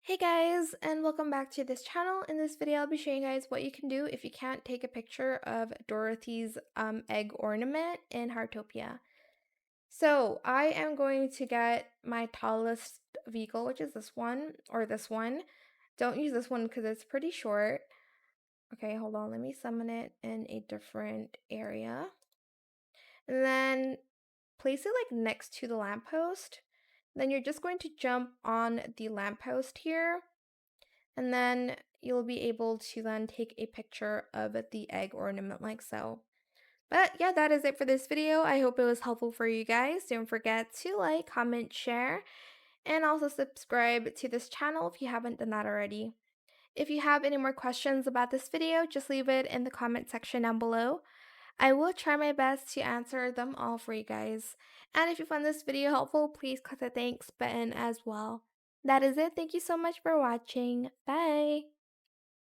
Hey guys, and welcome back to this channel. In this video, I'll be showing you guys what you can do if you can't take a picture of Dorothy's egg ornament in Heartopia. So I am going to get my tallest vehicle, which is this one, or this one. Don't use this one because it's pretty short. Okay, hold on, let me summon it in a different area. And then place it like next to the lamppost. Then you're just going to jump on the lamppost here. And then you'll be able to then take a picture of the egg ornament like so. But yeah, that is it for this video. I hope it was helpful for you guys. Don't forget to like, comment, share, and also subscribe to this channel if you haven't done that already. If you have any more questions about this video, just leave it in the comment section down below. I will try my best to answer them all for you guys. And if you found this video helpful, please click the thanks button as well. That is it. Thank you so much for watching. Bye!